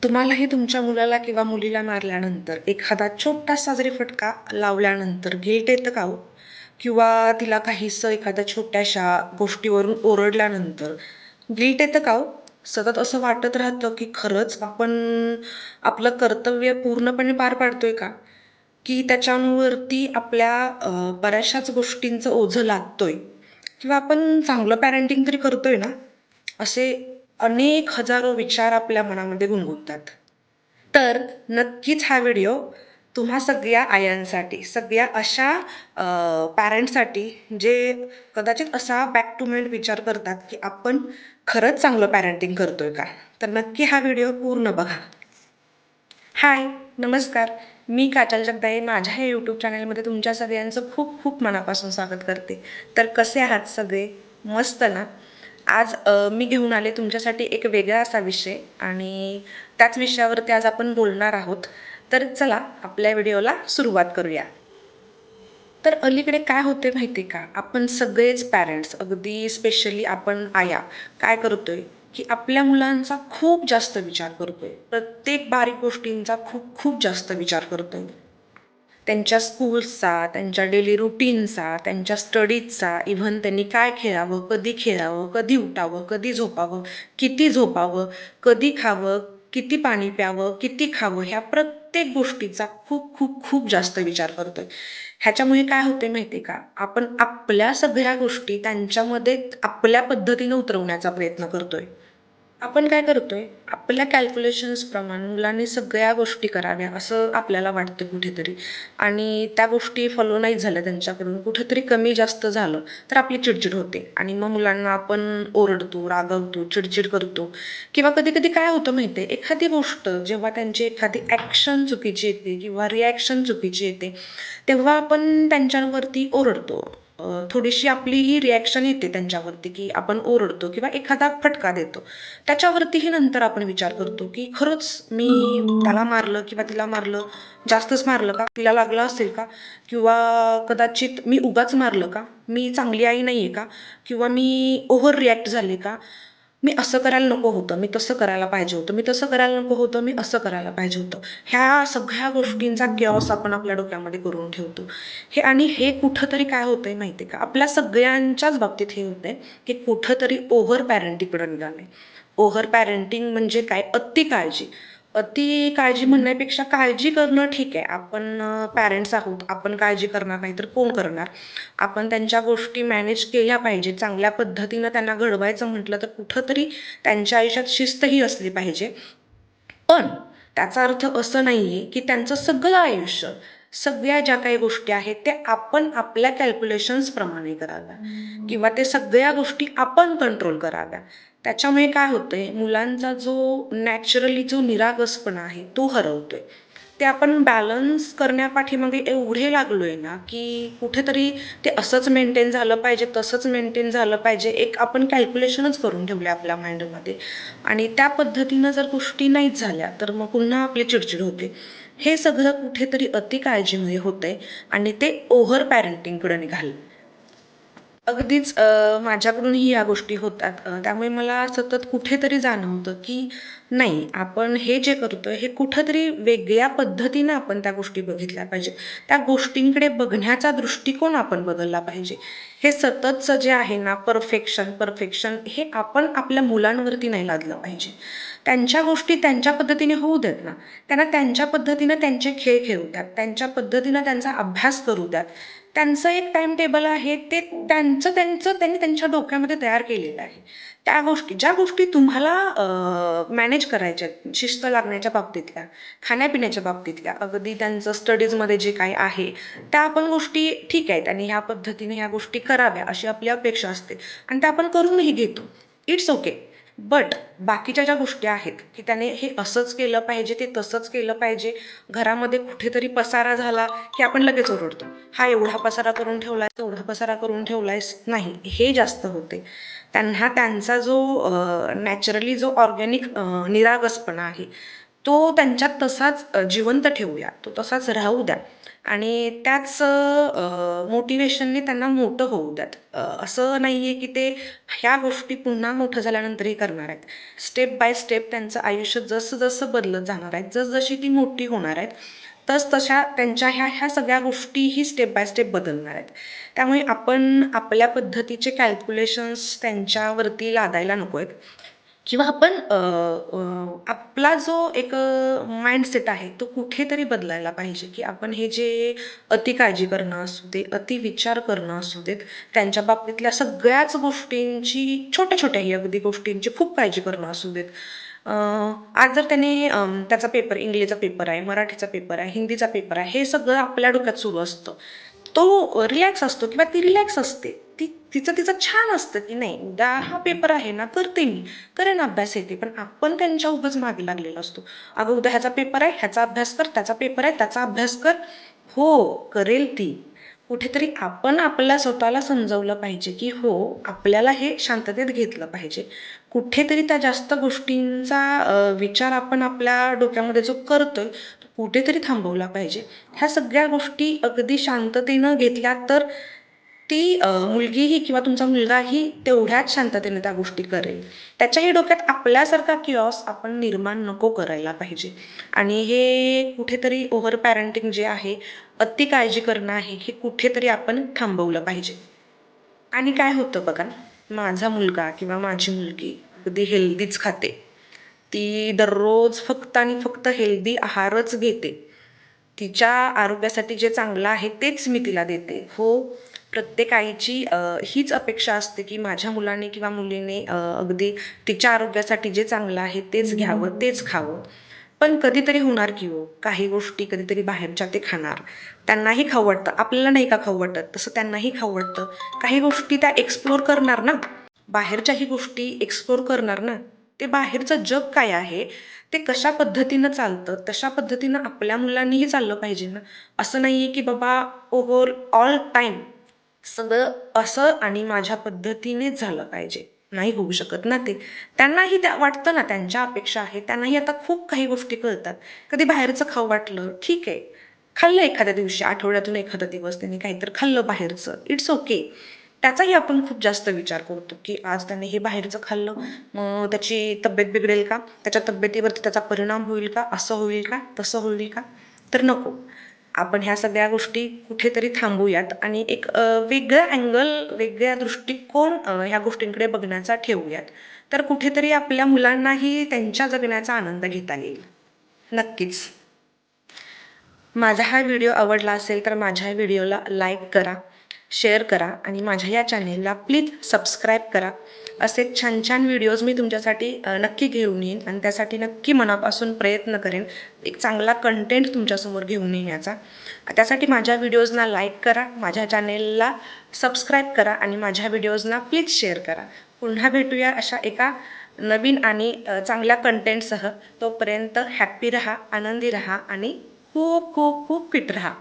तुम्हालाही तुमच्या मुलाला किंवा मुलीला मारल्यानंतर एखादा छोटासा जरी फटका लावल्यानंतर गिल्ट येतं का हो? किंवा तिला काहीसं एखाद्या छोट्याशा गोष्टीवरून ओरडल्यानंतर गिल्ट येतं का हो? सतत असं वाटत राहतं की खरंच आपण आपलं कर्तव्य पूर्णपणे पार पाडतोय का? की त्याच्यावरती आपल्या बऱ्याचशाच गोष्टींचं ओझं लादतोय किंवा आपण चांगलं पॅरेंटिंग तरी करतोय ना? असे अनेक हजारो विचार आपल्या मनामध्ये गुणगुणतात. तर नक्कीच हा व्हिडिओ तुम्हा सगळ्या आयांसाठी, सगळ्या अशा पॅरेंट्ससाठी जे कदाचित असा बॅक टू माइंड विचार करतात, की आपण खरंच चांगलं पॅरेंटिंग करतोय का? तर नक्की हा व्हिडिओ पूर्ण बघा. हाय, नमस्कार. मी काजल जगदाळे. माझ्या या यूट्यूब चॅनलमध्ये तुमच्या सगळ्यांचं खूप खूप मनापासून स्वागत करते. तर कसे आहात सगळे? मस्त ना? आज मी घेऊन आले तुमच्यासाठी एक वेगळा असा विषय आणि त्याच विषयावरती आज आपण बोलणार आहोत. तर चला आपल्या व्हिडिओला सुरुवात करूया. तर अलीकडे काय होते माहिती आहे का? आपण सगळेच पॅरेंट्स अगदी स्पेशली आपण आया काय करतोय, की आपल्या मुलांचा खूप जास्त विचार करतोय. प्रत्येक बारीक गोष्टींचा खूप खूप जास्त विचार करतोय. त्यांच्या स्कूल्सचा, त्यांच्या डेली रुटीनचा, त्यांच्या स्टडीजचा, इव्हन त्यांनी काय खेळावं, कधी उठावं, कधी झोपावं, किती झोपावं, कधी खावं, किती पाणी प्यावं, किती खावं, ह्या प्रत्येक गोष्टीचा खूप खूप खूप जास्त विचार करतोय. ह्याच्यामुळे काय होते माहिती का? आपण आपल्या सगळ्या गोष्टी त्यांच्यामध्ये आपल्या पद्धतीने उतरवण्याचा प्रयत्न करतोय. आपण काय करतोय? आपल्या कॅल्क्युलेशन्स प्रमाणे मुलांनी सगळ्या गोष्टी कराव्या असं आपल्याला वाटतं कुठेतरी आणि त्या गोष्टी फॉलो नाही झाल्या त्यांच्याकडून, कुठेतरी कमी जास्त झालं तर आपली चिडचिड होते आणि मग मुलांना आपण ओरडतो, रागवतो, चिडचिड करतो किंवा कधी-कधी काय होतं माहिती आहे, एखादी गोष्ट जेव्हा त्यांची एखादी ॲक्शन चुकीची येते किंवा रिॲक्शन चुकीची येते, तेव्हा आपण त्यांच्यावरती ओरडतो. थोडीशी आपली ही रिॲक्शन येते त्यांच्यावरती, की आपण ओरडतो किंवा एखादा फटका देतो. त्याच्यावरतीही नंतर आपण विचार करतो, की खरंच मी त्याला मारलं किंवा तिला मारलं, जास्तच मारलं का? तिला लागलं असेल का? किंवा कदाचित मी उगाच मारलं का? मी चांगली आई नाहीये का? किंवा मी ओव्हर रिॲक्ट झाले का? मी असं करायला नको होतं, मी तसं करायला पाहिजे होतं, मी तसं करायला नको होतं, मी असं करायला पाहिजे होतं. ह्या सगळ्या गोष्टींचा chaos आपण आपल्या डोक्यामध्ये करून ठेवतो. हे कुठेतरी काय होतंय माहिती आहे का? आपल्या सगळ्यांच्याच बाबतीत हे होतंय, की कुठेतरी ओव्हर पॅरेंटिंगकडे निघालंय. ओव्हर पॅरेंटिंग म्हणजे काय? अति काळजी. अति काळजी म्हणण्यापेक्षा काळजी करणं ठीक आहे. आपण पॅरेंट्स आहोत, आपण काळजी करणार नाही तर कोण करणार? आपण त्यांच्या गोष्टी मॅनेज केल्या पाहिजे. चांगल्या पद्धतीनं त्यांना घडवायचं म्हटलं तर कुठेतरी त्यांच्या आयुष्यात शिस्तही असली पाहिजे. पण त्याचा अर्थ असं नाहीये, की त्यांचं सगळं आयुष्य, सगळ्या ज्या काही गोष्टी आहेत त्या आपण आपल्या कॅल्क्युलेशन्स प्रमाणे कराव्या किंवा ते सगळ्या गोष्टी आपण कंट्रोल कराव्या. त्याच्यामुळे काय होतंय, मुलांचा जो नॅचरली जो निरागसपणा आहे तो हरवतोय. ते आपण बॅलन्स करण्यापाठीमागे एवढे लागलोय ना, की कुठेतरी ते असंच मेंटेन झालं पाहिजे, तसंच मेंटेन झालं पाहिजे. एक आपण कॅल्क्युलेशनच करून ठेवले आपल्या माइंडमध्ये आणि त्या पद्धतीनं जर गोष्टी नाहीच झाल्या, तर मग पुन्हा आपली चिडचिड होते. हे सगळं कुठेतरी अति काळजीमुळे होतंय आणि ते ओव्हर पॅरेंटिंगकडे निघालं. अगदीच माझ्याकडूनही या गोष्टी होतात. त्यामुळे मला सतत कुठेतरी जाणवतं, की नाही आपण हे जे करतोय हे कुठेतरी वेगळ्या पद्धतीनं आपण त्या गोष्टी बघितल्या पाहिजे. त्या गोष्टींकडे बघण्याचा दृष्टिकोन आपण बदलला पाहिजे. हे सततचं जे आहे ना परफेक्शन हे आपण आपल्या मुलांवरती नाही लादलं पाहिजे. त्यांच्या गोष्टी त्यांच्या पद्धतीने होऊ देत ना. त्यांना त्यांच्या पद्धतीनं त्यांचे खेळ खेळू द्यात. त्यांच्या पद्धतीनं त्यांचा अभ्यास करू द्यात. त्यांचं एक टाइम टेबल आहे ते त्यांचं त्यांनी त्यांच्या डोक्यामध्ये तयार केलेलं आहे. त्या गोष्टी ज्या गोष्टी तुम्हाला मॅनेज करायच्या आहेत, शिस्त लागण्याच्या बाबतीतल्या, खाण्यापिण्याच्या बाबतीतल्या, अगदी त्यांचं स्टडीजमध्ये जे काही आहे, त्या आपण गोष्टी ठीक आहेत आणि ह्या पद्धतीने ह्या गोष्टी कराव्या अशी आपली अपेक्षा असते आणि त्या आपण करूनही घेतो. It's okay. बट बाकीच्या ज्या गोष्टी आहेत, की त्याने हे असंच केलं पाहिजे, ते तसंच केलं पाहिजे. घरामध्ये कुठेतरी पसारा झाला, की आपण लगेच ओरडतो. हा एवढा पसारा करून ठेवलाय, तेवढा पसारा करून ठेवलायस. नाही, हे जास्त होते. त्यांना त्यांचा जो नॅचरली जो ऑर्गॅनिक निरागसपणा आहे, तो त्यांच्यात तसाच जिवंत ठेवूया, तो तसाच राहू द्या आणि त्याच मोटिवेशनने त्यांना मोठं होऊ द्यात. असं नाही आहे की ते ह्या गोष्टी पुन्हा मोठं झाल्यानंतरही करणार आहेत. स्टेप बाय स्टेप त्यांचं आयुष्य जसं-जसं बदलत जाणार आहे, जसजशी ती मोठी होणार आहेत, तसतशा त्यांच्या ह्या सगळ्या गोष्टीही स्टेप बाय स्टेप बदलणार आहेत. त्यामुळे आपण आपल्या पद्धतीचे कॅल्क्युलेशन्स त्यांच्यावरती लादायला नको आहेत. किंवा आपण आपला जो एक माइंडसेट आहे तो कुठेतरी बदलायला पाहिजे, की आपण हे जे अति काळजी करणं असू दे, अति विचार करणं असू देत, त्यांच्या बाबतीतल्या सगळ्याच गोष्टींची, छोट्या-छोट्याही अगदी गोष्टींची खूप काळजी करणं असू देत. आज जर त्याने त्याचा पेपर, इंग्लिशचा पेपर आहे, मराठीचा पेपर आहे, हिंदीचा पेपर आहे, हे सगळं आपल्या डोक्यात सुरू असतं. तो रिलॅक्स असतो किंवा ती रिलॅक्स असते. तिचं तिचं छान असतं, की नाही उद्या हा पेपर आहे ना, करते मी. करेन अभ्यास येते. पण आपण त्यांच्या उगाच मागे लागलेलो असतो. अगं उद्या ह्याचा पेपर आहे, ह्याचा अभ्यास कर, त्याचा पेपर आहे, त्याचा अभ्यास कर. हो, करेल ती. कुठेतरी आपण आपल्या स्वतःला समजावलं पाहिजे, की हो, आपल्याला हे शांततेत घेतलं पाहिजे. कुठेतरी त्या जास्त गोष्टींचा विचार आपण आपल्या डोक्यामध्ये जो करतोय, तो कुठेतरी थांबवला पाहिजे. ह्या सगळ्या गोष्टी अगदी शांततेनं घेतल्या तर ती मुलगीही किंवा तुमचा मुलगाही तेवढ्याच शांततेने त्या गोष्टी करेल. त्याच्याही डोक्यात आपल्यासारखा किऑस आपण निर्माण नको करायला पाहिजे. आणि हे कुठेतरी ओव्हर पॅरेंटिंग जे आहे, अति काळजी करणं आहे, हे कुठेतरी आपण थांबवलं पाहिजे. आणि काय होतं बघा, माझा मुलगा किंवा माझी मुलगी अगदी हेल्दीच खाते. ती दररोज फक्त आणि फक्त हेल्दी आहारच घेते. तिच्या आरोग्यासाठी जे चांगलं आहे तेच मी तिला देते. हो, प्रत्येक आईची हीच अपेक्षा असते, की माझ्या मुलाने किंवा मुलीने अगदी तिच्या आरोग्यासाठी जे चांगलं आहे तेच घ्यावं, तेच खावं. पण कधीतरी होणार की हो, काही गोष्टी कधीतरी बाहेरच्या ते खाणार. त्यांनाही खाऊ वाटतं. आपल्याला नाही का खाऊ वाटत, तसं त्यांनाही खाऊ वाटतं. काही गोष्टी त्या एक्सप्लोर करणार ना. बाहेरच्याही गोष्टी एक्सप्लोर करणार ना. ते बाहेरचं जग काय आहे, ते कशा पद्धतीनं चालतं, तशा पद्धतीनं आपल्या मुलांनीही चाललं पाहिजे ना. असं नाहीये की बाबा ओव्हर ऑल टाईम सगळं असं आणि माझ्या पद्धतीनेच झालं पाहिजे. नाही होऊ शकत ना ते. त्यांनाही त्या वाटतं ना, त्यांच्या अपेक्षा आहेत. त्यांनाही आता खूप काही गोष्टी कळतात. कधी बाहेरचं खाऊ वाटलं, ठीक आहे. खाल्लं एखाद्या दिवशी, आठवड्यातून एखादा दिवस त्यांनी काहीतरी खाल्लं बाहेरचं, इट्स ओके. त्याचाही आपण खूप जास्त विचार करतो, की आज त्याने हे बाहेरचं खाल्लं, मग त्याची तब्येत बिघडेल का? त्याच्या तब्येतीवरती त्याचा परिणाम होईल का? असं होईल का? तसं होईल का? तर नको. आपण ह्या सगळ्या गोष्टी कुठेतरी थांबवूयात आणि एक वेगळा अँगल, वेगळ्या दृष्टिकोन ह्या गोष्टींकडे बघण्याचा ठेवूयात. तर कुठेतरी आपल्या मुलांनाही त्यांच्या जगण्याचा आनंद घेता येईल. नक्कीच. माझा हा व्हिडिओ आवडला असेल तर माझ्या व्हिडिओला लाईक करा, शेअर करा आणि माझ्या या चॅनेलला प्लीज सबस्क्राईब करा. असे छान छान व्हिडिओज मी तुमच्यासाठी नक्की घेऊन येईन आणि त्यासाठी नक्की मनापासून प्रयत्न करेन एक चांगला कंटेंट तुमच्यासमोर घेऊन येण्याचा. त्यासाठी माझ्या व्हिडिओजना लाईक करा, माझ्या चॅनेलला सबस्क्राईब करा आणि माझ्या व्हिडिओजना प्लीज शेअर करा. पुन्हा भेटूया अशा एका नवीन आणि चांगल्या कंटेंटसह. तोपर्यंत हॅप्पी रहा, आनंदी रहा आणि खूप खूप खूप फिट रहा.